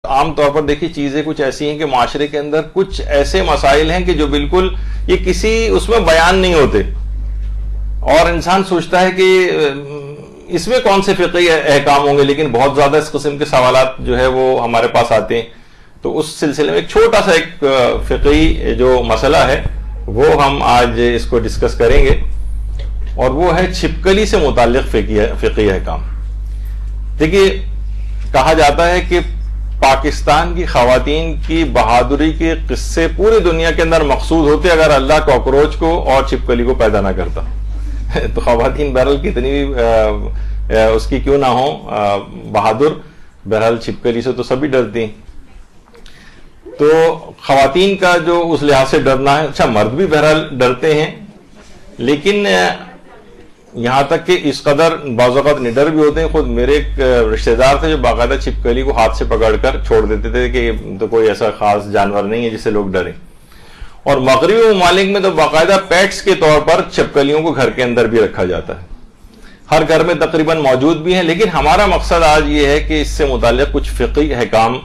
عام طور پر دیکھیے چیزیں کچھ ایسی ہیں کہ معاشرے کے اندر کچھ ایسے مسائل ہیں کہ جو بالکل یہ کسی اس میں بیان نہیں ہوتے، اور انسان سوچتا ہے کہ اس میں کون سے فقہی احکام ہوں گے، لیکن بہت زیادہ اس قسم کے سوالات جو ہے وہ ہمارے پاس آتے ہیں. تو اس سلسلے میں ایک چھوٹا سا ایک فقہی جو مسئلہ ہے وہ ہم آج اس کو ڈسکس کریں گے، اور وہ ہے چھپکلی سے متعلق فقہی احکام. دیکھیے کہا جاتا ہے کہ پاکستان کی خواتین کی بہادری کے قصے پوری دنیا کے اندر مقصود ہوتے اگر اللہ کاکروچ کو اور چھپکلی کو پیدا نہ کرتا. تو خواتین بہرحال کتنی بھی اس کی کیوں نہ ہو بہادر، بہرحال چھپکلی سے تو سبھی ڈرتی ہیں. تو خواتین کا جو اس لحاظ سے ڈرنا ہے، اچھا مرد بھی بہرحال ڈرتے ہیں، لیکن یہاں تک کہ اس قدر بعض اوقات نڈر بھی ہوتے ہیں. خود میرے ایک رشتہ دار تھے جو باقاعدہ چھپکلی کو ہاتھ سے پکڑ کر چھوڑ دیتے تھے کہ تو کوئی ایسا خاص جانور نہیں ہے جس سے لوگ ڈریں. اور مغربی ممالک میں تو باقاعدہ پیٹس کے طور پر چھپکلیوں کو گھر کے اندر بھی رکھا جاتا ہے، ہر گھر میں تقریباً موجود بھی ہیں. لیکن ہمارا مقصد آج یہ ہے کہ اس سے متعلق کچھ فقہی احکام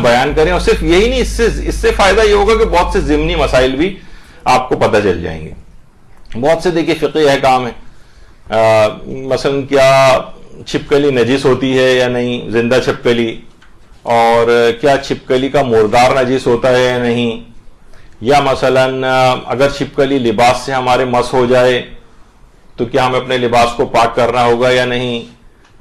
بیان کریں، اور صرف یہی نہیں، اس سے فائدہ یہ ہوگا کہ بہت سے ضمنی مسائل بھی آپ کو پتہ چل جائیں گے. بہت سے دیکھیے فقہی احکام ہیں، مثلا کیا چھپکلی نجس ہوتی ہے یا نہیں، زندہ چھپکلی، اور کیا چھپکلی کا مردار نجس ہوتا ہے یا نہیں، یا مثلا اگر چھپکلی لباس سے ہمارے مس ہو جائے تو کیا ہمیں اپنے لباس کو پاک کرنا ہوگا یا نہیں،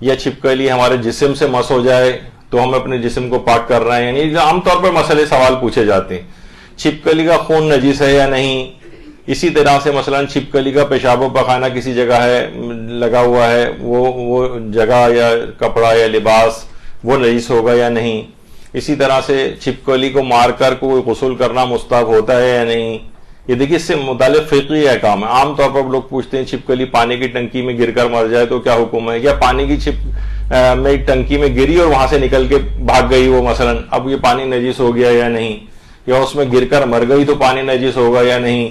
یا چھپکلی ہمارے جسم سے مس ہو جائے تو ہم اپنے جسم کو پاک کر رہے ہیں. یعنی عام طور پر مسئلے سوال پوچھے جاتے ہیں. چھپکلی کا خون نجس ہے یا نہیں. اسی طرح سے مثلا چھپکلی کا پیشاب و پخانہ کسی جگہ ہے لگا ہوا ہے، وہ جگہ یا کپڑا یا لباس وہ نجس ہوگا یا نہیں. اسی طرح سے چھپکلی کو مار کر کوئی غسل کرنا مستحب ہوتا ہے یا نہیں. یہ دیکھیے اس سے متعلق فقہی احکام ہے. عام طور پر لوگ پوچھتے ہیں چھپکلی پانی کی ٹنکی میں گر کر مر جائے تو کیا حکم ہے، یا پانی کی میں ٹنکی میں گری اور وہاں سے نکل کے بھاگ گئی وہ، مثلا اب یہ پانی نجس ہو گیا یا نہیں، یا اس میں گر کر مر گئی تو پانی نجس ہوگا یا نہیں.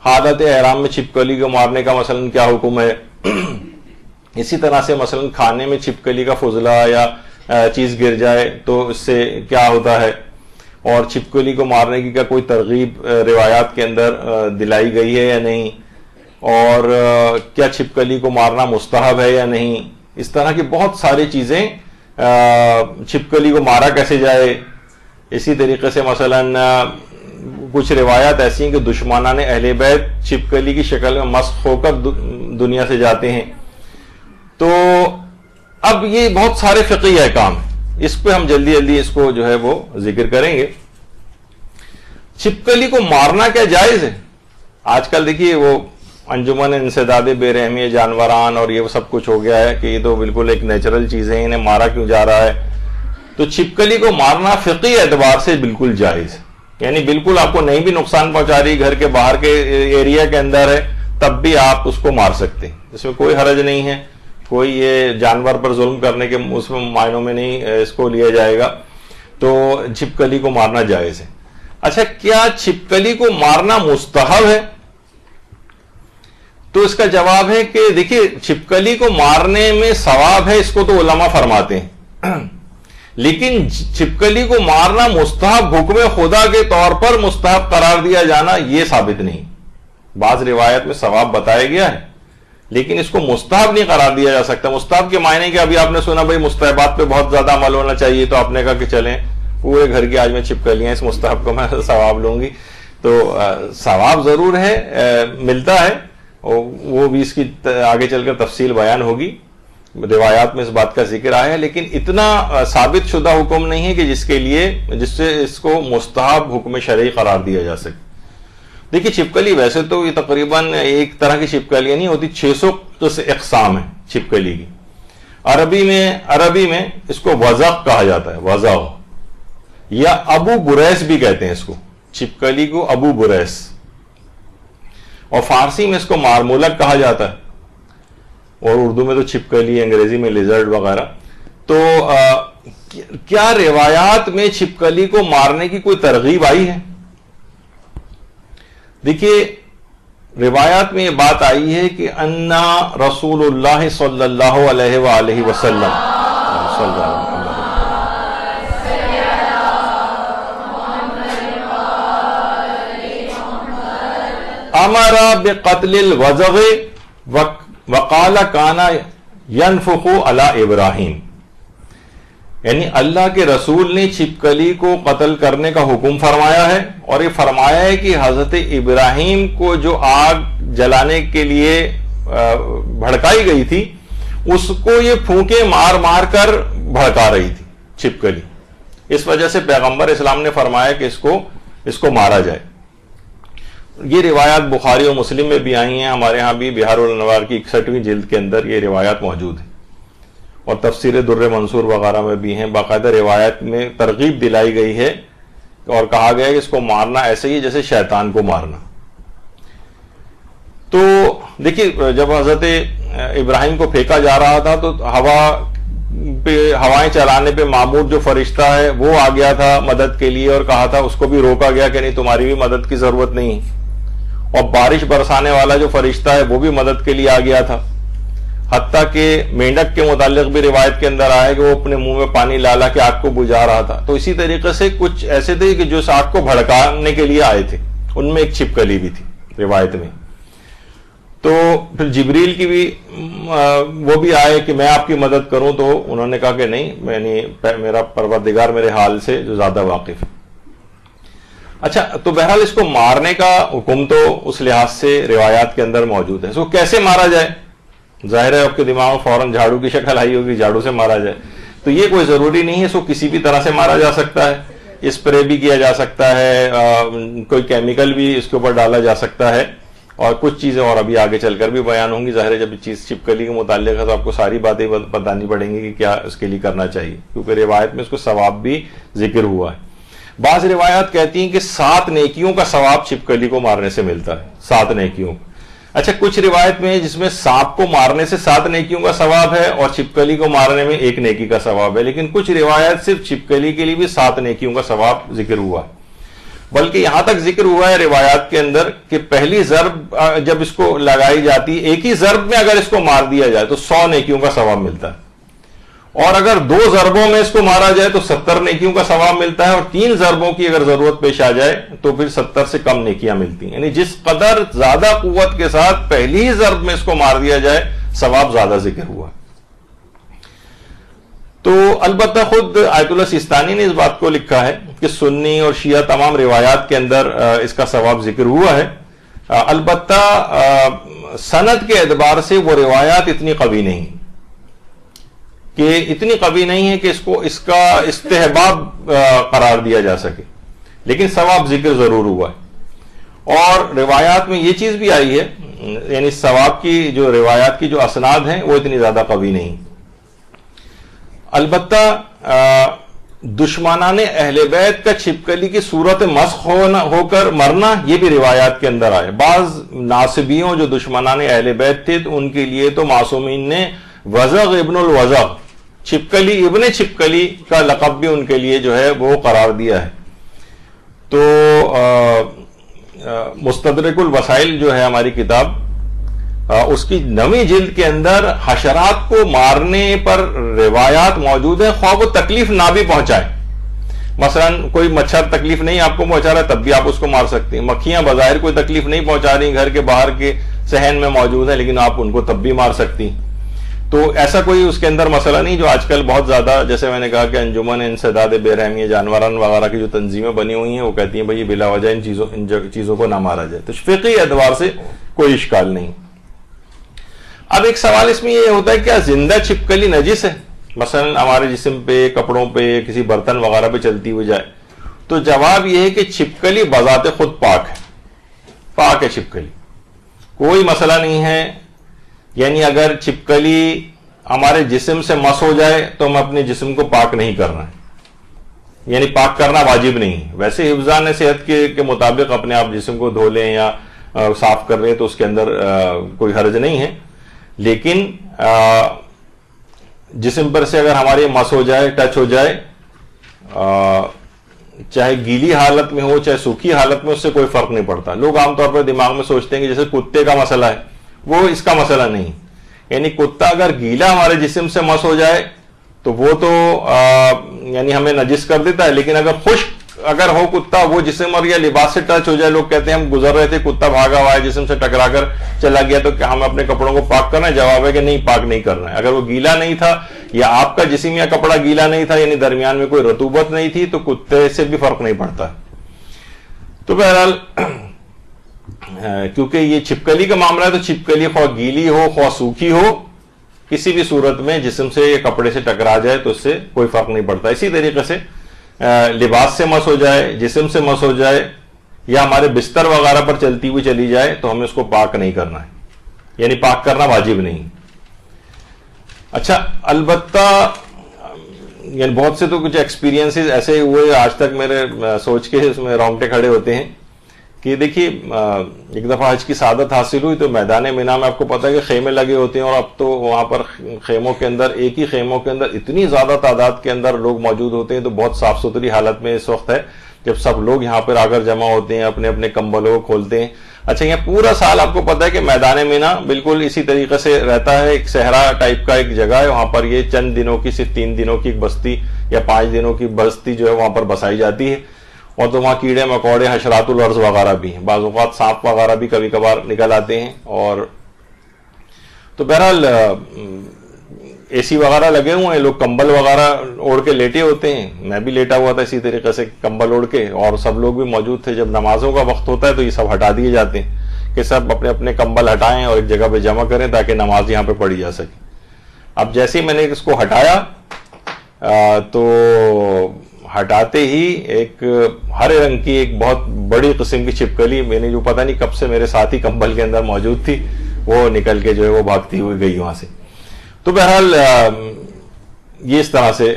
حالت احرام میں چھپکلی کو مارنے کا مثلا کیا حکم ہے. اسی طرح سے مثلا کھانے میں چھپکلی کا فضلہ یا چیز گر جائے تو اس سے کیا ہوتا ہے، اور چھپکلی کو مارنے کی کیا کوئی ترغیب روایات کے اندر دلائی گئی ہے یا نہیں، اور کیا چھپکلی کو مارنا مستحب ہے یا نہیں. اس طرح کی بہت ساری چیزیں، چھپکلی کو مارا کیسے جائے. اسی طریقے سے مثلا کچھ روایات ایسی ہیں کہ دشمنان اہل بیت چھپکلی کی شکل میں مسخ ہو کر دنیا سے جاتے ہیں. تو اب یہ بہت سارے فقہی احکام ہیں، اس پہ ہم جلدی اس کو جو ہے وہ ذکر کریں گے. چھپکلی کو مارنا کیا جائز ہے؟ آج کل دیکھیے وہ انجمن انسداد بے رحمی جانوران اور یہ سب کچھ ہو گیا ہے کہ یہ تو بالکل ایک نیچرل چیزیں ہیں، انہیں مارا کیوں جا رہا ہے. تو چھپکلی کو مارنا فقہی اعتبار سے بالکل جائز، یعنی بالکل آپ کو نہیں بھی نقصان پہنچا رہی، گھر کے باہر کے ایریا کے اندر ہے تب بھی آپ اس کو مار سکتے ہیں، اس میں کوئی حرج نہیں ہے. کوئی یہ جانور پر ظلم کرنے کے اس میں معنوں میں نہیں اس کو لیا جائے گا. تو چھپکلی کو مارنا جائز ہے. اچھا کیا چھپکلی کو مارنا مستحب ہے؟ تو اس کا جواب ہے کہ دیکھیے چھپکلی کو مارنے میں ثواب ہے، اس کو تو علماء فرماتے ہیں، لیکن چھپکلی کو مارنا مستحب حکم خدا کے طور پر مستحب قرار دیا جانا یہ ثابت نہیں. بعض روایت میں ثواب بتایا گیا ہے لیکن اس کو مستحب نہیں قرار دیا جا سکتا. مستحب کے معنی کہ ابھی آپ نے سنا بھائی مستحبات پہ بہت زیادہ عمل ہونا چاہیے تو آپ نے کہا کہ چلیں پورے گھر کی آج میں چھپکلیاں اس مستحب کو میں ثواب لوں گی. تو ثواب ضرور ہے، ملتا ہے، وہ بھی اس کی آگے چل کر تفصیل بیان ہوگی. روایات میں اس بات کا ذکر آیا ہے، لیکن اتنا ثابت شدہ حکم نہیں ہے کہ جس سے اس کو مستحب حکم شرعی قرار دیا جا سکے. دیکھیے چھپکلی ویسے تو یہ تقریباً ایک طرح کی چھپکلیاں نہیں ہوتی، 600 اقسام ہیں چھپکلی کی. عربی میں اس کو وزغ کہا جاتا ہے، وزغ، یا ابو بریس بھی کہتے ہیں اس کو، چھپکلی کو ابو بریس. اور فارسی میں اس کو مارمولک کہا جاتا ہے، اور اردو میں تو چھپکلی، انگریزی میں لیزرڈ وغیرہ. تو کیا روایات میں چھپکلی کو مارنے کی کوئی ترغیب آئی ہے؟ دیکھیے روایات میں یہ بات آئی ہے کہ انا رسول اللہ صلی اللہ علیہ وآلہ وسلم امر بقتل الوزغ وقال کان ينفخ علی ابراہیم، یعنی اللہ کے رسول نے چھپکلی کو قتل کرنے کا حکم فرمایا ہے، اور یہ فرمایا ہے کہ حضرت ابراہیم کو جو آگ جلانے کے لیے بھڑکائی گئی تھی اس کو یہ پھونکے مار مار کر بھڑکا رہی تھی چھپکلی، اس وجہ سے پیغمبر اسلام نے فرمایا کہ اس کو مارا جائے۔ یہ روایات بخاری اور مسلم میں بھی آئی ہیں، ہمارے ہاں بھی بہار الانوار کی 61ویں جلد کے اندر یہ روایات موجود ہیں، اور تفسیر در منصور وغیرہ میں بھی ہیں۔ باقاعدہ روایت میں ترغیب دلائی گئی ہے اور کہا گیا ہے کہ اس کو مارنا ایسے ہی جیسے شیطان کو مارنا۔ تو دیکھیے جب حضرت ابراہیم کو پھینکا جا رہا تھا تو ہوائیں چلانے پہ معمور جو فرشتہ ہے وہ آ گیا تھا مدد کے لیے، اور کہا تھا اس کو بھی روکا گیا کہ نہیں تمہاری بھی مدد کی ضرورت نہیں، اور بارش برسانے والا جو فرشتہ ہے وہ بھی مدد کے لیے آ گیا تھا۔ حتیٰ کہ مینڈک کے متعلق بھی روایت کے اندر آیا کہ وہ اپنے منہ میں پانی لالا کے آگ کو بجھا رہا تھا۔ تو اسی طریقے سے کچھ ایسے تھے کہ جو اس آگ کو بھڑکانے کے لیے آئے تھے، ان میں ایک چھپکلی بھی تھی روایت میں۔ تو پھر جبریل کی بھی وہ بھی آئے کہ میں آپ کی مدد کروں، تو انہوں نے کہا کہ نہیں، میرا پروردگار میرے حال سے جو زیادہ واقف ہے۔ اچھا، تو بہرحال اس کو مارنے کا حکم تو اس لحاظ سے روایات کے اندر موجود ہے۔ اس کو کیسے مارا جائے؟ ظاہر ہے آپ کے دماغ میں فوراً جھاڑو کی شکل آئی ہوگی، جھاڑو سے مارا جائے، تو یہ کوئی ضروری نہیں ہے، اس کو کسی بھی طرح سے مارا جا سکتا ہے، اسپرے بھی کیا جا سکتا ہے، کوئی کیمیکل بھی اس کے اوپر ڈالا جا سکتا ہے، اور کچھ چیزیں اور ابھی آگے چل کر بھی بیان ہوں گی۔ ظاہر ہے جب چیز چھپکلی کے متعلق ہے تو آپ کو ساری باتیں بتانی پڑیں گی کہ کیا اس کے لیے کرنا چاہیے، کیونکہ روایت میں اس کو ثواب بھی ذکر ہوا ہے۔ بعض روایات کہتی ہیں کہ 7 نیکیوں کا ثواب چھپکلی کو مارنے سے ملتا ہے، 7 نیکیوں۔ اچھا، کچھ روایت میں جس میں سانپ کو مارنے سے 7 نیکیوں کا ثواب ہے اور چھپکلی کو مارنے میں 1 نیکی کا ثواب ہے، لیکن کچھ روایت صرف چھپکلی کے لیے بھی 7 نیکیوں کا ثواب ذکر ہوا ہے۔ بلکہ یہاں تک ذکر ہوا ہے روایات کے اندر کہ پہلی ضرب جب اس کو لگائی جاتی ہے، ایک ہی ضرب میں اگر اس کو مار دیا جائے تو 100 نیکیوں کا ثواب ملتا ہے، اور اگر 2 ضربوں میں اس کو مارا جائے تو 70 نیکیوں کا ثواب ملتا ہے، اور 3 ضربوں کی اگر ضرورت پیش آ جائے تو پھر 70 سے کم نیکیاں ملتی ہیں۔ یعنی جس قدر زیادہ قوت کے ساتھ پہلی ہی ضرب میں اس کو مار دیا جائے ثواب زیادہ ذکر ہوا۔ تو البتہ خود آیت اللہ سیستانی نے اس بات کو لکھا ہے کہ سنی اور شیعہ تمام روایات کے اندر اس کا ثواب ذکر ہوا ہے، البتہ سند کے اعتبار سے وہ روایات اتنی قوی نہیں ہے کہ اس کا استحباب قرار دیا جا سکے، لیکن ثواب ذکر ضرور ہوا ہے۔ اور روایات میں یہ چیز بھی آئی ہے، یعنی ثواب کی جو روایات کی جو اسناد ہیں وہ اتنی زیادہ قوی نہیں۔ البتہ دشمنان اہل بیت کا چھپکلی کی صورت مسخ ہو کر مرنا یہ بھی روایات کے اندر آئے۔ بعض ناصبیوں جو دشمنان اہل بیت تھے تو ان کے لیے تو معصومین نے وزغ ابن الوزغ، چھپکلی ابن چھپکلی کا لقب بھی ان کے لیے جو ہے وہ قرار دیا ہے۔ تو مستدرک الوسائل جو ہے ہماری کتاب، اس کی 9ویں جلد کے اندر حشرات کو مارنے پر روایات موجود ہیں، خواہ وہ تکلیف نہ بھی پہنچائے۔ مثلا کوئی مچھر تکلیف نہیں آپ کو پہنچا رہا ہے تب بھی آپ اس کو مار سکتے ہیں، مکھیاں بظاہر کوئی تکلیف نہیں پہنچا رہی، گھر کے باہر کے صحن میں موجود ہیں، لیکن آپ ان کو تب بھی مار سکتی ہیں۔ تو ایسا کوئی اس کے اندر مسئلہ نہیں جو آج کل بہت زیادہ، جیسے میں نے کہا کہ انجمن انسداد بے رحمی جانوران وغیرہ کی جو تنظیمیں بنی ہوئی ہیں وہ کہتی ہیں بھائی بلا وجہ ان چیزوں کو نہ مارا جائے، تو فقہی اعتبار سے کوئی اشکال نہیں۔ اب ایک سوال اس میں یہ ہوتا ہے کیا زندہ چھپکلی نجس ہے؟ مثلا ہمارے جسم پہ، کپڑوں پہ، کسی برتن وغیرہ پہ چلتی ہوئی جائے، تو جواب یہ ہے کہ چھپکلی بذات خود پاک ہے چھپکلی، کوئی مسئلہ نہیں ہے۔ یعنی اگر چھپکلی ہمارے جسم سے مس ہو جائے تو ہم اپنے جسم کو پاک نہیں کرنا ہے، یعنی پاک کرنا واجب نہیں۔ ویسے حفظان صحت کے مطابق اپنے آپ جسم کو دھو لیں یا صاف کر لیں تو اس کے اندر کوئی حرج نہیں ہے، لیکن جسم پر سے اگر ہماری مس ہو جائے، ٹچ ہو جائے، چاہے گیلی حالت میں ہو چاہے سوکھی حالت میں، اس سے کوئی فرق نہیں پڑتا۔ لوگ عام طور پر دماغ میں سوچتے ہیں کہ جیسے کتے کا مسئلہ ہے، وہ اس کا مسئلہ نہیں۔ یعنی کتا اگر گیلا ہمارے جسم سے مس ہو جائے تو وہ تو یعنی ہمیں نجس کر دیتا ہے، لیکن اگر خشک اگر ہو کتا وہ جسم اور یا لباس سے ٹچ ہو جائے, لوگ کہتے ہیں ہم گزر رہے تھے کتا بھاگا ہوا ہے جسم سے ٹکرا کر چلا گیا, تو کیا ہم اپنے کپڑوں کو پاک کرنا ہے؟ جواب ہے کہ نہیں, پاک نہیں کرنا ہے. اگر وہ گیلا نہیں تھا یا آپ کا جسم یا کپڑا گیلا نہیں تھا, یعنی درمیان میں کوئی رطوبت نہیں تھی, تو کتے سے بھی فرق نہیں پڑتا. تو بہرحال کیونکہ یہ چھپکلی کا معاملہ ہے, تو چھپکلی خواہ گیلی ہو خواہ سوکھی ہو, کسی بھی صورت میں جسم سے یا کپڑے سے ٹکرا جائے تو اس سے کوئی فرق نہیں پڑتا. اسی طریقے سے لباس سے مس ہو جائے, جسم سے مس ہو جائے, یا ہمارے بستر وغیرہ پر چلتی ہوئی چلی جائے, تو ہمیں اس کو پاک نہیں کرنا ہے, یعنی پاک کرنا واجب نہیں. اچھا, البتہ یعنی بہت سے تو کچھ ایکسپیرینسز ایسے ہوئے آج تک میرے سوچ کے اس میں رونگٹے کھڑے ہوتے ہیں کہ دیکھیے ایک دفعہ حج کی سعادت حاصل ہوئی تو میدان مینا میں آپ کو پتا ہے کہ خیمے لگے ہوتے ہیں, اور اب تو وہاں پر خیموں کے اندر, ایک ہی خیموں کے اندر اتنی زیادہ تعداد کے اندر لوگ موجود ہوتے ہیں, تو بہت صاف ستھری حالت میں اس وقت ہے جب سب لوگ یہاں پر آ کر جمع ہوتے ہیں, اپنے اپنے کمبلوں کو کھولتے ہیں. اچھا, یہ پورا سال آپ کو پتا ہے کہ میدان مینا بالکل اسی طریقے سے رہتا ہے, ایک صحرا ٹائپ کا ایک جگہ ہے, وہاں پر یہ چند دنوں کی, صرف 3 دنوں کی ایک بستی یا 5 دنوں کی بستی جو ہے وہاں پر بسائی جاتی ہے, اور تو وہاں کیڑے مکوڑے حشرات الارض وغیرہ بھی ہیں, بعض اوقات سانپ وغیرہ بھی کبھی کبھار نکل آتے ہیں. اور تو بہرحال اے سی وغیرہ لگے ہوئے ہیں, لوگ کمبل وغیرہ اوڑھ کے لیٹے ہوتے ہیں, میں بھی لیٹا ہوا تھا اسی طریقے سے کمبل اوڑھ کے, اور سب لوگ بھی موجود تھے. جب نمازوں کا وقت ہوتا ہے تو یہ سب ہٹا دیے جاتے ہیں کہ سب اپنے اپنے کمبل ہٹائیں اور ایک جگہ پہ جمع کریں تاکہ نماز یہاں پہ پڑھی جا سکے. اب جیسے ہی میں نے اس کو ہٹایا تو ہٹاتے ہی ایک ہرے رنگ کی ایک بہت بڑی قسم کی چھپکلی, میں نے جو پتہ نہیں کب سے میرے ساتھ ہی کمبل کے اندر موجود تھی, وہ نکل کے جو ہے وہ بھاگتی ہوئی گئی وہاں سے. تو بہرحال یہ اس طرح سے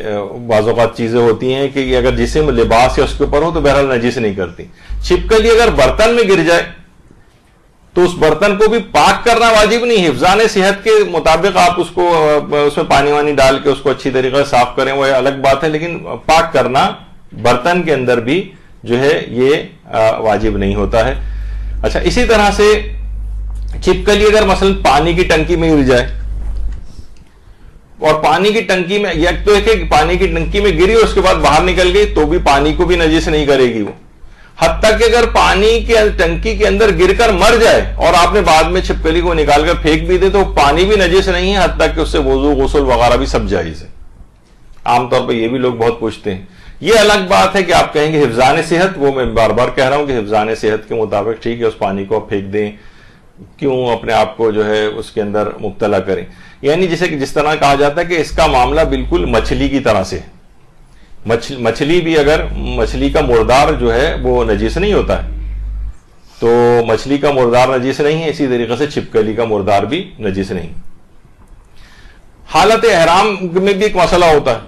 بعض اوقات چیزیں ہوتی ہیں کہ اگر جسم لباس یا اس کے اوپر ہو تو بہرحال نجس نہیں کرتی. چھپکلی اگر برتن میں گر جائے تو اس برتن کو بھی پاک کرنا واجب نہیں. حفظان صحت کے مطابق آپ اس کو اس میں پانی وانی ڈال کے اس کو اچھی طریقے سے صاف کریں, وہ الگ بات ہے, لیکن پاک کرنا برتن کے اندر بھی جو ہے یہ واجب نہیں ہوتا ہے. اچھا, اسی طرح سے چھپکلی اگر مثلا پانی کی ٹنکی میں گر جائے, اور پانی کی ٹنکی میں یک تو ہے کہ پانی کی ٹنکی میں گری اور اس کے بعد باہر نکل گئی, تو بھی پانی کو بھی نجس نہیں کرے گی وہ. حتیٰ کہ اگر پانی کے ٹنکی کے اندر گر کر مر جائے اور آپ نے بعد میں چھپکلی کو نکال کر پھینک بھی دے تو پانی بھی نجس نہیں ہے, حتیٰ کہ اس سے وضو غسل وغیرہ بھی سب جائز ہے. عام طور پہ یہ بھی لوگ بہت پوچھتے ہیں. یہ الگ بات ہے کہ آپ کہیں گے حفظان صحت, وہ میں بار بار کہہ رہا ہوں کہ حفظان صحت کے مطابق ٹھیک ہے, اس پانی کو آپ پھینک دیں, کیوں اپنے آپ کو جو ہے اس کے اندر مبتلا کریں. یعنی جس طرح کہا جاتا ہے کہ اس کا معاملہ بالکل مچھلی کی طرح سے, مچھلی بھی اگر مچھلی کا مردار جو ہے وہ نجس نہیں ہوتا ہے, تو مچھلی کا مردار نجس نہیں ہے, اسی طریقے سے چھپکلی کا مردار بھی نجس نہیں. حالت احرام میں بھی ایک مسئلہ ہوتا ہے.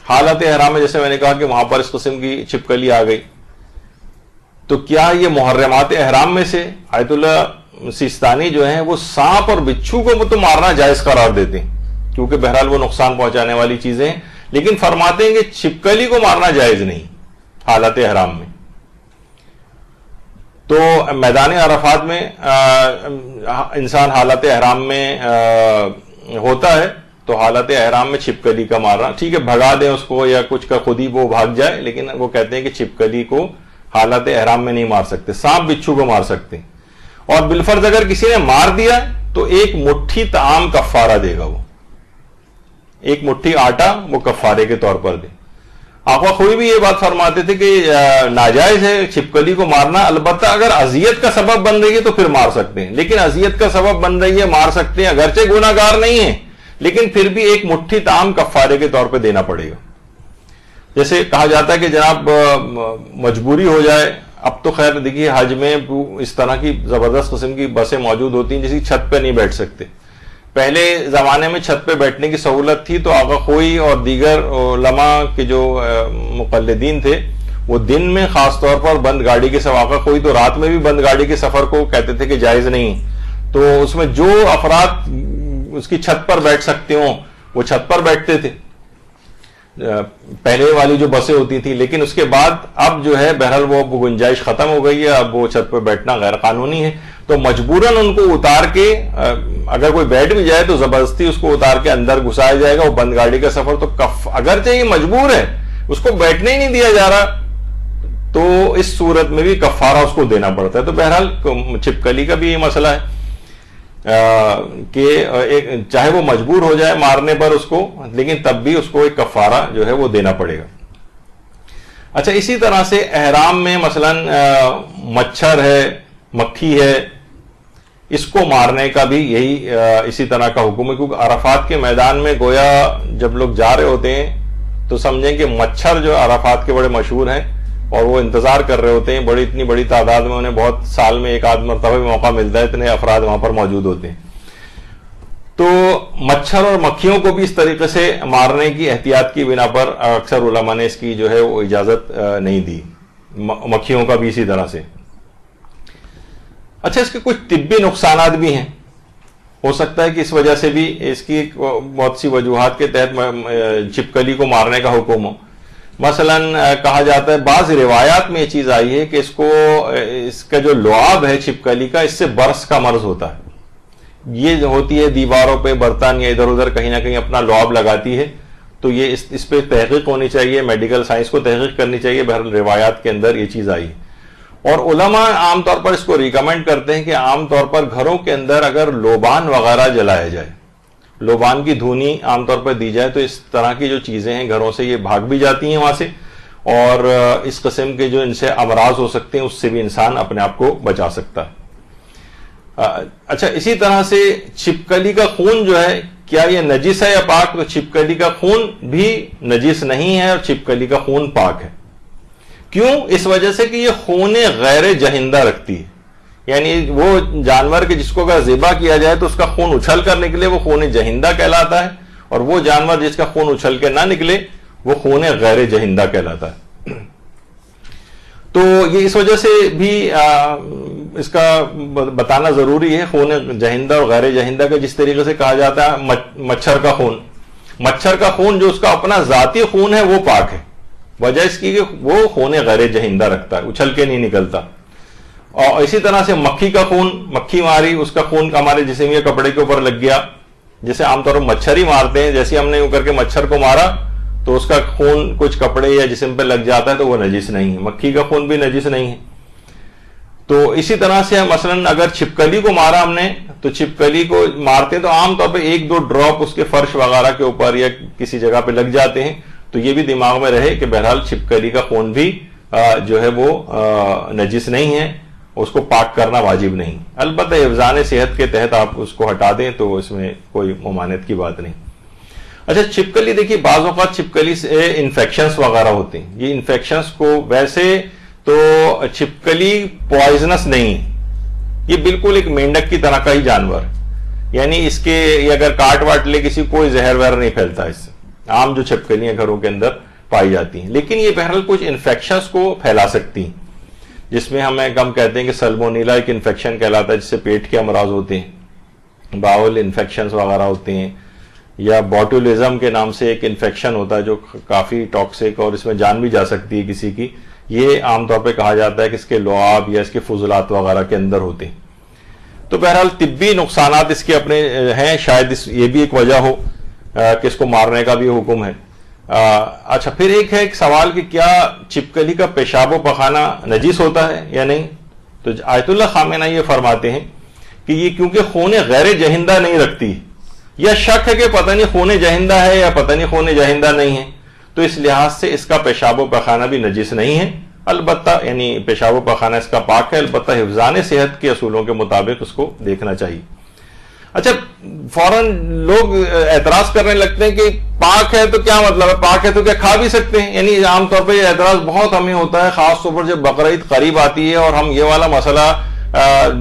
حالت احرام میں جیسے میں نے کہا کہ وہاں پر اس قسم کی چھپکلی آ گئی, تو کیا یہ محرمات احرام میں سے؟ آیت اللہ سیستانی جو ہیں وہ سانپ اور بچھو کو تو مارنا جائز قرار دیتے ہیں, کیونکہ بہرحال وہ نقصان پہنچانے والی چیزیں ہیں, لیکن فرماتے ہیں کہ چھپکلی کو مارنا جائز نہیں حالت احرام میں. تو میدان عرفات میں انسان حالت احرام میں ہوتا ہے, تو حالت احرام میں چھپکلی کا مارنا ٹھیک ہے, بھگا دیں اس کو یا کچھ کا خود ہی وہ بھاگ جائے, لیکن وہ کہتے ہیں کہ چھپکلی کو حالت احرام میں نہیں مار سکتے, سانپ بچھو کو مار سکتے ہیں. اور بالفرض اگر کسی نے مار دیا تو 1 مٹھی طعام کفارہ دے گا, وہ 1 مٹھی آٹا وہ کفارے کے طور پر دے. آقا خوئی بھی یہ بات فرماتے تھے کہ ناجائز ہے چھپکلی کو مارنا, البتہ اگر اذیت کا سبب بن رہی ہے تو پھر مار سکتے ہیں, لیکن اذیت کا سبب بن رہی ہے مار سکتے ہیں, اگرچہ گناہ گار نہیں ہے لیکن پھر بھی 1 مٹھی طعام کفارے کے طور پہ دینا پڑے گا. جیسے کہا جاتا ہے کہ جناب مجبوری ہو جائے, اب تو خیر دیکھیے حج میں اس طرح کی زبردست قسم کی بسیں موجود ہوتی ہیں جس کی چھت پہ نہیں بیٹھ سکتے. پہلے زمانے میں چھت پہ بیٹھنے کی سہولت تھی, تو آقا خوئی اور دیگر علماء کے جو مقلدین تھے وہ دن میں خاص طور پر بند گاڑی کے سفر, آقا خوئی تو رات میں بھی بند گاڑی کے سفر کو کہتے تھے کہ جائز نہیں, تو اس میں جو افراد اس کی چھت پر بیٹھ سکتے ہوں وہ چھت پر بیٹھتے تھے, پہلے والی جو بسیں ہوتی تھی. لیکن اس کے بعد اب جو ہے بہرحال وہ گنجائش ختم ہو گئی ہے, اب وہ چھت پہ بیٹھنا غیر قانونی ہے, تو مجبوراً ان کو اتار کے, اگر کوئی بیٹھ بھی جائے تو زبردستی اس کو اتار کے اندر گھسایا جائے گا. وہ بند گاڑی کا سفر تو اگرچہ یہ مجبور ہے, اس کو بیٹھنے ہی نہیں دیا جا رہا, تو اس صورت میں بھی کفارہ اس کو دینا پڑتا ہے. تو بہرحال چھپکلی کا بھی یہ مسئلہ ہے کہ چاہے وہ مجبور ہو جائے مارنے پر اس کو، لیکن تب بھی اس کو ایک کفارہ جو ہے وہ دینا پڑے گا. اچھا، اسی طرح سے احرام میں مثلا مچھر ہے، مکھی ہے، اس کو مارنے کا بھی یہی اسی طرح کا حکم ہے، کیونکہ عرفات کے میدان میں گویا جب لوگ جا رہے ہوتے ہیں تو سمجھیں کہ مچھر جو عرفات کے بڑے مشہور ہیں اور وہ انتظار کر رہے ہوتے ہیں، اتنی بڑی تعداد میں، انہیں بہت سال میں ایک آدھ مرتبہ بھی موقع ملتا ہے، اتنے افراد وہاں پر موجود ہوتے ہیں. تو مچھر اور مکھیوں کو بھی اس طریقے سے مارنے کی احتیاط کی بنا پر اکثر علماء نے اس کی جو ہے وہ اجازت نہیں دی، مکھیوں کا بھی اسی طرح سے. اچھا، اس کے کچھ طبی نقصانات بھی ہیں. ہو سکتا ہے کہ اس وجہ سے بھی اس کی بہت سی وجوہات کے تحت چھپکلی کو مارنے کا حکم ہو. مثلا کہا جاتا ہے، بعض روایات میں یہ چیز آئی ہے کہ اس کا جو لعاب ہے چھپکلی کا، اس سے برس کا مرض ہوتا ہے. یہ ہوتی ہے دیواروں پہ برتن یا ادھر ادھر کہیں نہ کہیں اپنا لعاب لگاتی ہے. تو یہ اس پہ تحقیق ہونی چاہیے، میڈیکل سائنس کو تحقیق کرنی چاہیے. بہرحال روایات کے اندر یہ چیز آئی. اور علماء عام طور پر اس کو ریکمینڈ کرتے ہیں کہ عام طور پر گھروں کے اندر اگر لوبان وغیرہ جلایا جائے، لوبان کی دھونی عام طور پر دی جائے، تو اس طرح کی جو چیزیں ہیں گھروں سے یہ بھاگ بھی جاتی ہیں وہاں سے، اور اس قسم کے جو ان سے امراض ہو سکتے ہیں اس سے بھی انسان اپنے آپ کو بچا سکتا ہے. اچھا، اسی طرح سے چھپکلی کا خون جو ہے، کیا یہ نجس ہے یا پاک؟ تو چھپکلی کا خون بھی نجس نہیں ہے اور چھپکلی کا خون پاک ہے. کیوں؟ اس وجہ سے کہ یہ خون غیر جہندہ رکھتی ہے. یعنی وہ جانور کے جس کو اگر ذبح کیا جائے تو اس کا خون اچھل کر نکلے وہ خون جہندہ کہلاتا ہے، اور وہ جانور جس کا خون اچھل کے نہ نکلے وہ خون غیر جہندہ کہلاتا ہے. تو یہ اس وجہ سے بھی اس کا بتانا ضروری ہے. خون جہندہ اور غیر جہندہ کا جس طریقے سے کہا جاتا ہے مچھر کا خون جو اس کا اپنا ذاتی خون ہے وہ پاک ہے، وجہ اس کی کہ وہ خون غیر جہندہ رکھتا ہے، اچھل کے نہیں نکلتا. اور اسی طرح سے مکھی کا خون، مکھی ماری، اس کا خون ہمارے جسم یا کپڑے کے اوپر لگ گیا، جیسے عام طور پر مچھر ہی مارتے ہیں، جیسے ہم نے یوں کر کے مچھر کو مارا تو اس کا خون کچھ کپڑے یا جسم پہ لگ جاتا ہے تو وہ نجس نہیں ہے. مکھی کا خون بھی نجس نہیں ہے. تو اسی طرح سے مثلا اگر چھپکلی کو مارا ہم نے، تو چھپکلی کو مارتے تو عام طور پہ 1-2 ڈراپ اس کے فرش وغیرہ کے اوپر یا کسی جگہ پہ لگ جاتے ہیں. تو یہ بھی دماغ میں رہے کہ بہرحال چھپکلی کا خون بھی جو ہے وہ نجس نہیں ہے، اس کو پاک کرنا واجب نہیں. البتہ حفظان صحت کے تحت آپ اس کو ہٹا دیں تو اس میں کوئی ممانعت کی بات نہیں. اچھا، چھپکلی دیکھیے، بعض اوقات چھپکلی سے انفیکشنز وغیرہ ہوتے ہیں. یہ انفیکشنز کو ویسے تو چھپکلی پوائزنس نہیں ہے، یہ بالکل ایک مینڈک کی طرح کا ہی جانور ہے. یعنی اس کے اگر کاٹ واٹ لے کسی کوئی زہر وہر نہیں پھیلتا اس سے. عام جو چھپکلیاں گھروں کے اندر پائی جاتی ہیں، لیکن یہ بہرحال کچھ انفیکشنز کو پھیلا سکتی ہیں، جس میں ہم کہتے ہیں کہ سلمونیلا ایک انفیکشن کہلاتا ہے، جس سے پیٹ کے امراض ہوتے ہیں، باول انفیکشنز وغیرہ ہوتے ہیں، یا بوٹولزم کے نام سے ایک انفیکشن ہوتا ہے جو کافی ٹاکسک اور اس میں جان بھی جا سکتی ہے کسی کی. یہ عام طور پہ کہا جاتا ہے کہ اس کے لعاب یا اس کے فضلات وغیرہ کے اندر ہوتے ہیں. تو بہرحال طبی نقصانات اس کے اپنے ہیں، شاید یہ بھی ایک وجہ ہو کہ اس کو مارنے کا بھی حکم ہے. اچھا، پھر ایک سوال کہ کیا چھپکلی کا پیشاب و پخانہ نجس ہوتا ہے یا نہیں؟ تو آیت اللہ خامنہ یہ فرماتے ہیں کہ یہ کیونکہ خون غیر جہندہ نہیں رکھتی، یا شک ہے کہ پتہ نہیں خون جہندہ ہے یا پتہ نہیں خون جہندہ نہیں ہے، تو اس لحاظ سے اس کا پیشاب و پخانہ بھی نجس نہیں ہے. البتہ یعنی پیشاب و پخانہ اس کا پاک ہے، البتہ حفظان صحت کے اصولوں کے مطابق اس کو دیکھنا چاہیے. اچھا، فوراً لوگ اعتراض کرنے لگتے ہیں کہ پاک ہے تو کیا مطلب ہے، پاک ہے تو کیا کھا بھی سکتے ہیں؟ یعنی عام طور پہ یہ اعتراض بہت ہمیں ہوتا ہے، خاص طور پر جب بقرعید قریب آتی ہے اور ہم یہ والا مسئلہ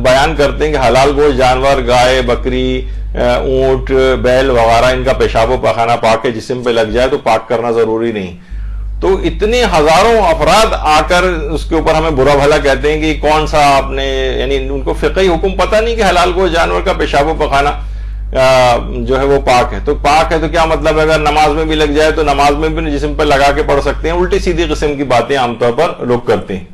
بیان کرتے ہیں کہ حلال گوشت جانور، گائے، بکری، اونٹ، بیل وغیرہ، ان کا پیشاب و پخانہ پاک ہے، جسم پہ لگ جائے تو پاک کرنا ضروری نہیں. تو اتنے ہزاروں افراد آ کر اس کے اوپر ہمیں برا بھلا کہتے ہیں کہ کون سا آپ نے، یعنی ان کو فقہی حکم پتہ نہیں کہ حلال گوشت جانور کا پیشاب و پخانہ جو ہے وہ پاک ہے. تو پاک ہے تو کیا مطلب ہے، اگر نماز میں بھی لگ جائے تو نماز میں بھی جسم پہ لگا کے پڑھ سکتے ہیں؟ الٹی سیدھی قسم کی باتیں عام طور پر لوگ کرتے ہیں.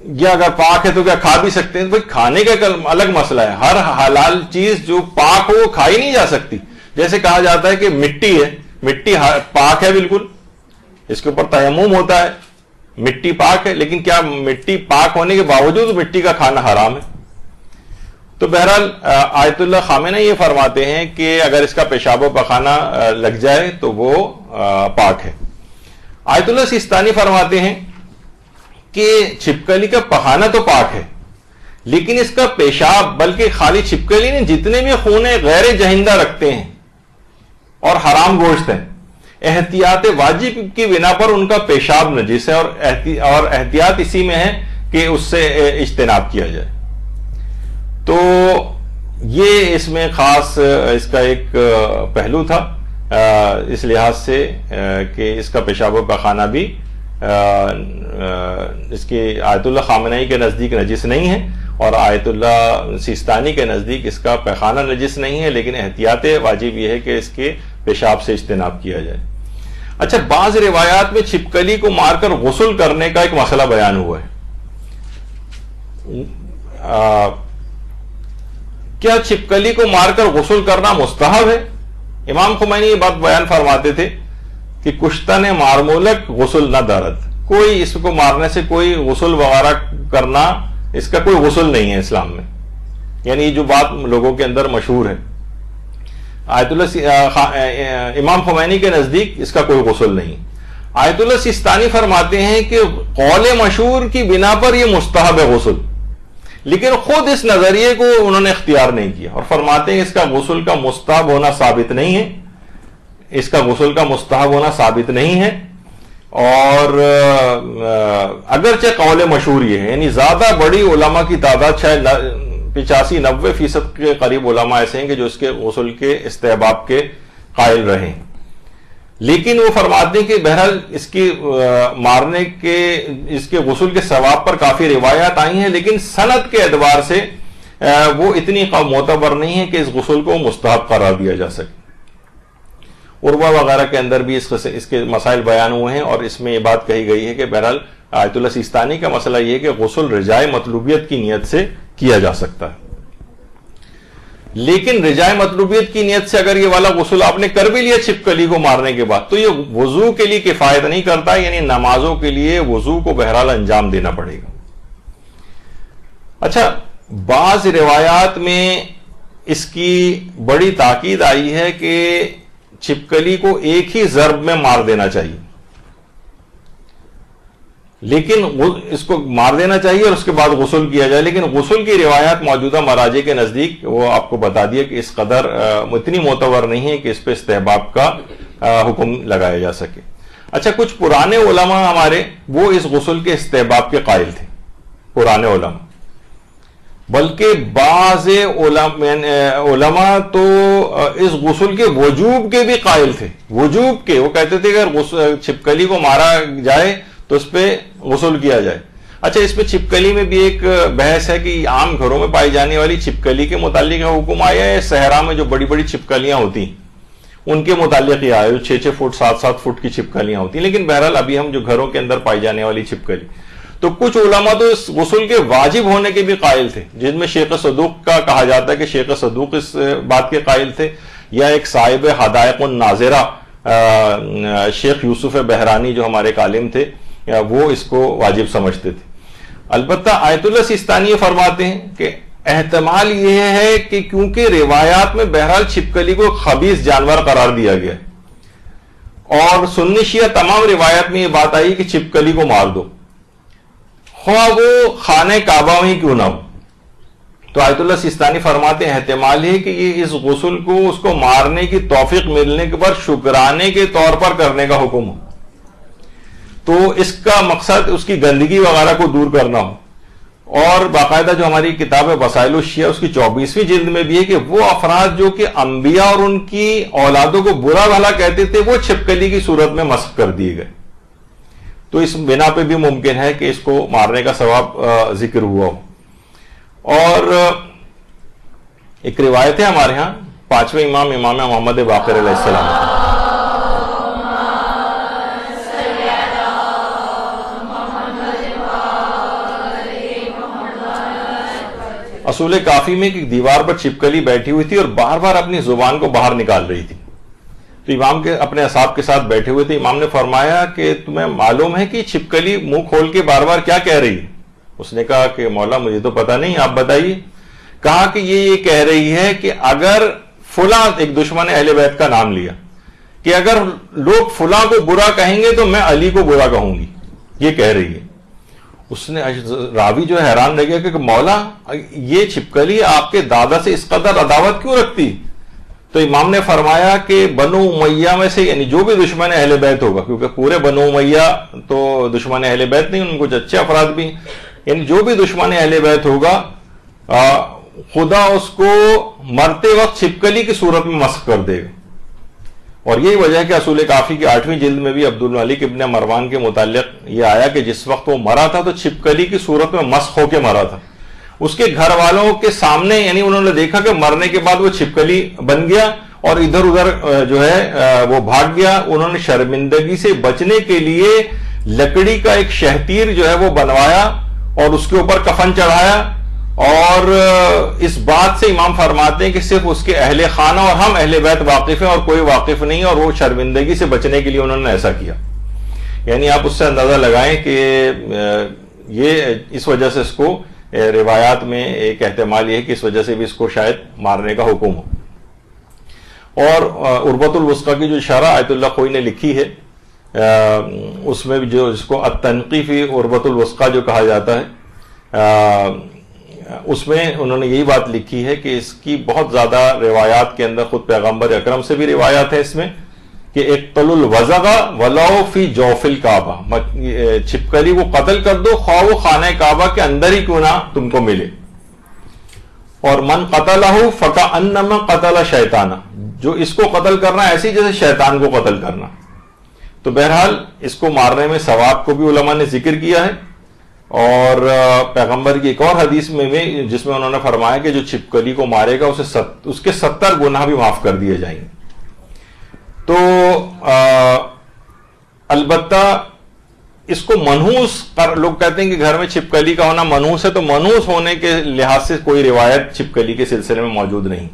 یا اگر پاک ہے تو کیا کھا بھی سکتے ہیں؟ بھائی کھانے کا الگ مسئلہ ہے. ہر حلال چیز جو پاک ہو وہ کھائی نہیں جا سکتی. جیسے کہا جاتا ہے کہ مٹی ہے، مٹی پاک ہے بالکل، اس کے اوپر تیمم ہوتا ہے، مٹی پاک ہے، لیکن کیا مٹی پاک ہونے کے باوجود مٹی کا کھانا حرام ہے؟ تو بہرحال آیت اللہ خامنہ یہ فرماتے ہیں کہ اگر اس کا پیشاب و پخانہ لگ جائے تو وہ پاک ہے۔ آیت اللہ سیستانی فرماتے ہیں کہ چھپکلی کا پخانہ تو پاک ہے، لیکن اس کا پیشاب، بلکہ خالی چھپکلی نہیں، جتنے بھی خون غیر جہندہ رکھتے ہیں اور حرام گوشت ہیں، احتیاط واجب کی بنا پر ان کا پیشاب نجس ہے، اور احتیاط اسی میں ہے کہ اس سے اجتناب کیا جائے۔ تو یہ اس میں خاص اس کا ایک پہلو تھا، اس لحاظ سے کہ اس کا پیشاب و پخانہ بھی اس کی آیت اللہ خامنہی کے نزدیک نجس نہیں ہے، اور آیت اللہ سیستانی کے نزدیک اس کا پیخانہ نجس نہیں ہے، لیکن احتیاط واجب یہ ہے کہ اس کے پیشاب سے اجتناب کیا جائے۔ اچھا، بعض روایات میں چھپکلی کو مار کر غسل کرنے کا ایک مسئلہ بیان ہوا ہے۔ کیا چھپکلی کو مار کر غسل کرنا مستحب ہے؟ امام خمینی یہ بات بیان فرماتے تھے کہ کشتن مارمولک غسل نہ دارد، کوئی اس کو مارنے سے کوئی غسل وغیرہ کرنا، اس کا کوئی غسل نہیں ہے اسلام میں، یعنی یہ جو بات لوگوں کے اندر مشہور ہے، آیت اللہ امام خمینی کے نزدیک اس کا کوئی غسل نہیں۔ آیت اللہ سیستانی فرماتے ہیں کہ قول مشہور کی بنا پر یہ مستحب ہے غسل، لیکن خود اس نظریے کو انہوں نے اختیار نہیں کیا، اور فرماتے ہیں اس کا غسل کا مستحب ہونا ثابت نہیں ہے، اس کا غسل کا مستحب ہونا ثابت نہیں ہے، اور اگرچہ قول مشہور یہ ہے، یعنی زیادہ بڑی علماء کی تعداد شاید 85-90% کے قریب علماء ایسے ہیں کہ جو اس کے غسل کے استحباب کے قائل رہے ہیں، لیکن وہ فرماتے ہیں کہ بہرحال اس کی مارنے کے، اس کے غسل کے ثواب پر کافی روایات آئی ہیں، لیکن سند کے اعتبار سے وہ اتنی معتبر نہیں ہے کہ اس غسل کو مستحب قرار دیا جا سکے۔ عروہ وغیرہ کے اندر بھی اس کے مسائل بیان ہوئے ہیں، اور اس میں یہ بات کہی گئی ہے کہ بہرحال آیت اللہ سیستانی کا مسئلہ یہ ہے کہ غسل رجائے مطلوبیت کی نیت سے کیا جا سکتا ہے، لیکن رجائے مطلوبیت کی نیت سے اگر یہ والا غسل آپ نے کر بھی لیا چھپکلی کو مارنے کے بعد، تو یہ وضو کے لیے کفایت نہیں کرتا، یعنی نمازوں کے لیے وضو کو بہرحال انجام دینا پڑے گا۔ اچھا، بعض روایات میں اس کی بڑی تاکید آئی ہے کہ چھپکلی کو ایک ہی ضرب میں مار دینا چاہیے، لیکن اس کو مار دینا چاہیے اور اس کے بعد غسل کیا جائے، لیکن غسل کی روایات موجودہ مراجع کے نزدیک وہ آپ کو بتا دیا کہ اس قدر اتنی معتبر نہیں ہے کہ اس پہ استحباب کا حکم لگایا جا سکے۔ اچھا، کچھ پرانے علماء ہمارے وہ اس غسل کے استحباب کے قائل تھے، پرانے علماء، بلکہ بعض علماء تو اس غسل کے وجوب کے بھی قائل تھے، وجوب کے، وہ کہتے تھے کہ اگر چھپکلی کو مارا جائے تو اس پہ غسل کیا جائے۔ اچھا، اس پہ چھپکلی میں بھی ایک بحث ہے کہ عام گھروں میں پائی جانے والی چھپکلی کے متعلق حکم آیا ہے، صحرا میں جو بڑی بڑی چھپکلیاں ہوتی ہیں ان کے متعلق یہ آیا، 6-6 فٹ 7-7 فٹ کی چھپکلیاں ہوتی ہیں، لیکن بہرحال ابھی ہم جو گھروں کے اندر پائی جانے والی چھپکلی، تو کچھ علماء تو اس غسل کے واجب ہونے کے بھی قائل تھے، جن میں شیخ صدوق کا کہا جاتا ہے کہ شیخ صدوق اس بات کے قائل تھے، یا ایک صاحب حدائق الناظرہ شیخ یوسف بحرانی جو ہمارے عالم تھے، وہ اس کو واجب سمجھتے تھے۔ البتہ آیت اللہ سیستانی فرماتے ہیں کہ احتمال یہ ہے کہ کیونکہ روایات میں بہرحال چھپکلی کو خبیث جانور قرار دیا گیا ہے، اور سنی شیعہ تمام روایات میں یہ بات آئی کہ چھپکلی کو مار دو، خواہ وہ خانہ کعبہ میں کیوں نہ ہو، تو آیت اللہ سیستانی فرماتے ہیں احتمال ہے کہ یہ اس غسل کو اس کو مارنے کی توفیق ملنے کے بعد شکرانے کے طور پر کرنے کا حکم ہو، تو اس کا مقصد اس کی گندگی وغیرہ کو دور کرنا ہو۔ اور باقاعدہ جو ہماری کتاب ہے وسائل الشیعہ، اس کی 24ویں جلد میں بھی ہے کہ وہ افراد جو کہ انبیاء اور ان کی اولادوں کو برا بھلا کہتے تھے، وہ چھپکلی کی صورت میں مسخ کر دیے گئے، تو اس بنا پہ بھی ممکن ہے کہ اس کو مارنے کا ثواب ذکر ہوا ہو۔ اور ایک روایت ہے ہمارے ہاں 5ویں امام محمد باقر علیہ السلام، اصول کافی میں ایک دیوار پر چھپکلی بیٹھی ہوئی تھی اور بار بار اپنی زبان کو باہر نکال رہی تھی، تو تو امام کے اپنے اصحاب کے ساتھ بیٹھے ہوئے تھے. امام نے فرمایا کہ تمہیں معلوم ہے کہ چھپکلی منہ کھول کے بار بار کیا کہہ رہی ہے؟ اس نے کہا کہ مولا مجھے تو پتا نہیں، آپ بتائیے. کہا کہ یہ کہہ رہی ہے کہ اگر فلاں، ایک دشمن اہل بیت کا نام لیا، کہ اگر لوگ فلاں کو برا کہیں گے تو میں علی کو برا کہوں گی، یہ کہہ رہی ہے. اس نے راوی جو حیران رہ گیا کہ مولا یہ چھپکلی آپ کے دادا سے اس قدر عداوت کیوں رکھتی؟ تو امام نے فرمایا کہ بنو امیہ میں سے، یعنی جو بھی دشمن اہل بیت ہوگا، کیونکہ پورے بنو امیہ تو دشمن اہل بیت نہیں، ان کچھ اچھے افراد بھی ہیں، یعنی جو بھی دشمن اہل بیت ہوگا خدا اس کو مرتے وقت چھپکلی کی صورت میں مسخ کر دے گا. اور یہی وجہ ہے کہ اصول کافی کی 8ویں جلد میں بھی عبدالملک ابن مروان کے متعلق یہ آیا کہ جس وقت وہ مرا تھا تو چھپکلی کی صورت میں مسخ ہو کے مرا تھا. اس کے گھر والوں کے سامنے، یعنی انہوں نے دیکھا کہ مرنے کے بعد وہ چھپکلی بن گیا اور ادھر ادھر جو ہے وہ بھاگ گیا. انہوں نے شرمندگی سے بچنے کے لیے لکڑی کا ایک شہتیر جو ہے وہ بنوایا اور اس کے اوپر کفن چڑھایا. اور اس بات سے امام فرماتے ہیں کہ صرف اس کے اہل خانہ اور ہم اہل بیت واقف ہیں اور کوئی واقف نہیں، اور وہ شرمندگی سے بچنے کے لیے انہوں نے ایسا کیا. یعنی آپ اس سے اندازہ لگائیں کہ یہ اس وجہ سے اس کو روایات میں ایک احتمال یہ ہے کہ اس وجہ سے بھی اس کو شاید مارنے کا حکم ہو. اور عربۃ الوثقی کی جو شرح آیت اللہ خوئی نے لکھی ہے، اس میں جو اس کو التنقی فی عربۃ الوثقی جو کہا جاتا ہے، اس میں انہوں نے یہی بات لکھی ہے کہ اس کی بہت زیادہ روایات کے اندر خود پیغمبر اکرم سے بھی روایات ہے اس میں کہ اقتلوا الوزغ ولو فی جوف الکعبہ، چھپکلی کو قتل کر دو خواہ وہ خانہ کعبہ کے اندر ہی کیوں نہ تم کو ملے. اور من قتلہ فکأنما قتل شیطانہ، جو اس کو قتل کرنا ایسی جیسے شیطان کو قتل کرنا. تو بہرحال اس کو مارنے میں ثواب کو بھی علماء نے ذکر کیا ہے. اور پیغمبر کی ایک اور حدیث میں بھی جس میں انہوں نے فرمایا کہ جو چھپکلی کو مارے گا اس کے 70 گناہ بھی معاف کر دیے جائیں گے. تو البتہ اس کو منحوس لوگ کہتے ہیں کہ گھر میں چھپکلی کا ہونا منحوس ہے، تو منحوس ہونے کے لحاظ سے کوئی روایت چھپکلی کے سلسلے میں موجود نہیں.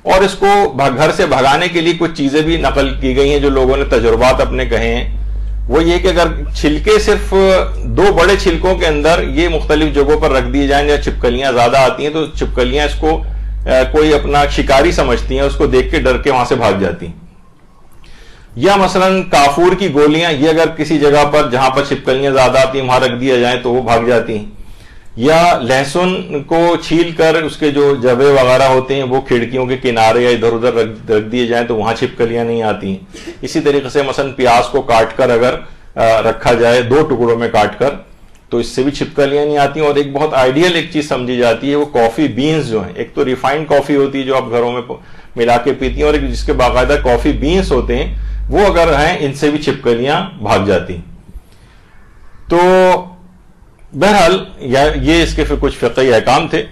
اور اس کو گھر سے بھگانے کے لیے کچھ چیزیں بھی نقل کی گئی ہیں جو لوگوں نے تجربات اپنے کہے ہیں. وہ یہ کہ اگر چھلکے صرف 2 بڑے چھلکوں کے اندر یہ مختلف جگہوں پر رکھ دیے جائیں یا چھپکلیاں زیادہ آتی ہیں تو چھپکلیاں اس کو کوئی اپنا شکاری سمجھتی ہیں، اس کو دیکھ کے ڈر کے وہاں سے بھاگ جاتی ہیں. یا مثلا کافور کی گولیاں، یہ اگر کسی جگہ پر جہاں پر چھپکلیاں زیادہ آتی ہیں وہاں رکھ دیا جائیں تو وہ بھاگ جاتی ہیں. یا لہسن کو چھیل کر اس کے جو جبے وغیرہ ہوتے ہیں وہ کھڑکیوں کے کنارے یا ادھر ادھر رکھ دیے جائیں تو وہاں چھپکلیاں نہیں آتی ہیں. اسی طریقے سے مثلا پیاز کو کاٹ کر اگر رکھا جائے 2 ٹکڑوں میں کاٹ کر تو اس سے بھی چھپکلیاں نہیں آتی ہیں. اور ایک بہت آئیڈیل ایک چیز سمجھی جاتی ہے وہ کافی بینز جو ہیں، ایک تو ریفائنڈ کافی ہوتی ہے جو آپ گھروں میں ملا کے پیتی ہیں، اور ایک جس کے باقاعدہ کافی بینز ہوتے ہیں وہ اگر ہیں ان سے بھی چھپکلیاں بھاگ جاتی ہیں. تو بہرحال یہ اس کے کچھ فقہی احکام تھے.